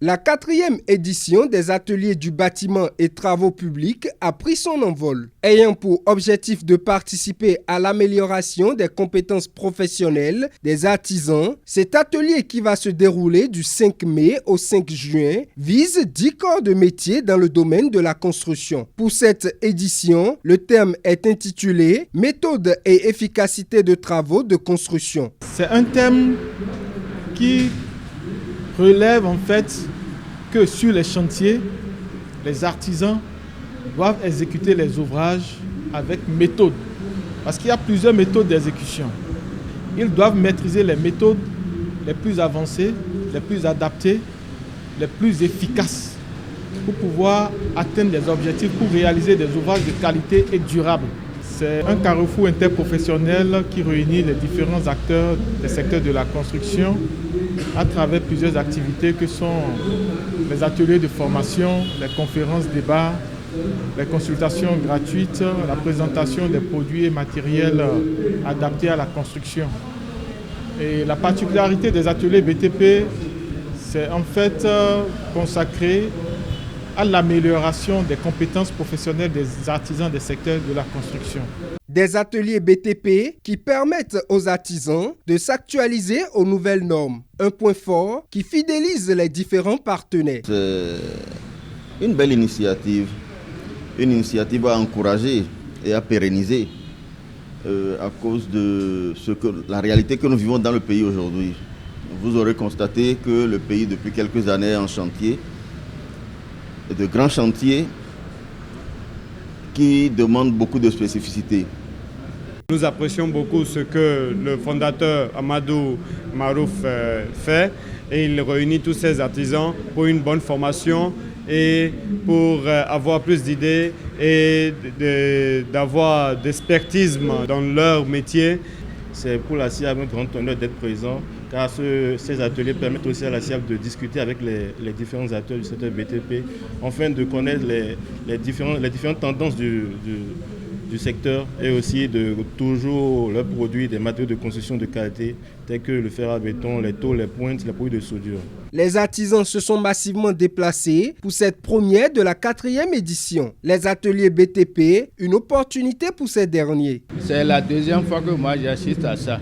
La 4e édition des ateliers du bâtiment et travaux publics a pris son envol, ayant pour objectif de participer à l'amélioration des compétences professionnelles des artisans. Cet atelier qui va se dérouler du 5 mai au 5 juin vise 10 corps de métier dans le domaine de la construction. Pour cette édition, le thème est intitulé « Méthode et efficacité de travaux de construction ». C'est un thème qui relève en fait que sur les chantiers, les artisans doivent exécuter les ouvrages avec méthode. Parce qu'il y a plusieurs méthodes d'exécution. Ils doivent maîtriser les méthodes les plus avancées, les plus adaptées, les plus efficaces pour pouvoir atteindre les objectifs, pour réaliser des ouvrages de qualité et durables. C'est un carrefour interprofessionnel qui réunit les différents acteurs des secteurs de la construction à travers plusieurs activités que sont les ateliers de formation, les conférences débats, les consultations gratuites, la présentation des produits et matériels adaptés à la construction. Et la particularité des ateliers BTP, c'est en fait consacré à l'amélioration des compétences professionnelles des artisans des secteurs de la construction. Des ateliers BTP qui permettent aux artisans de s'actualiser aux nouvelles normes. Un point fort qui fidélise les différents partenaires. C'est une belle initiative à encourager et à pérenniser à cause de la réalité que nous vivons dans le pays aujourd'hui. Vous aurez constaté que le pays depuis quelques années est en chantier, de grands chantiers qui demandent beaucoup de spécificité. Nous apprécions beaucoup ce que le fondateur Amadou Marouf fait et il réunit tous ses artisans pour une bonne formation et pour avoir plus d'idées et d'avoir d'expertise dans leur métier. C'est pour la SIAB un grand honneur d'être présent car ces ateliers permettent aussi à la SIAB de discuter avec les différents acteurs du secteur BTP afin de connaître les différentes tendances du secteur et aussi de toujours leur produire des matériaux de construction de qualité tels que le fer à béton, les tôles, les pointes, les produits de soudure. Les artisans se sont massivement déplacés pour cette première de la 4e édition. Les ateliers BTP, une opportunité pour ces derniers. C'est la deuxième fois que moi j'assiste à ça.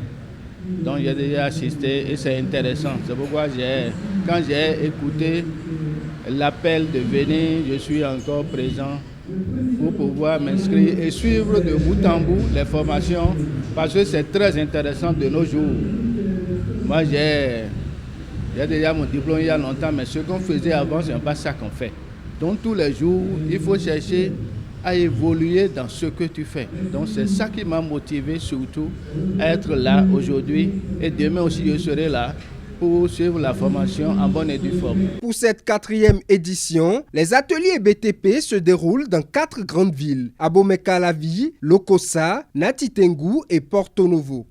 Donc j'ai déjà assisté et c'est intéressant. C'est pourquoi quand j'ai écouté l'appel de venir, je suis encore présent pour pouvoir m'inscrire et suivre de bout en bout les formations parce que c'est très intéressant de nos jours. Moi j'ai déjà mon diplôme il y a longtemps, mais ce qu'on faisait avant, ce n'est pas ça qu'on fait. Donc tous les jours, il faut chercher à évoluer dans ce que tu fais. Donc c'est ça qui m'a motivé surtout à être là aujourd'hui et demain aussi je serai là pour suivre la formation en bonne et due forme. Pour cette 4e édition, les ateliers BTP se déroulent dans 4 grandes villes, Abomey-Calavi, Lokossa, Nati Tengou et Porto Novo.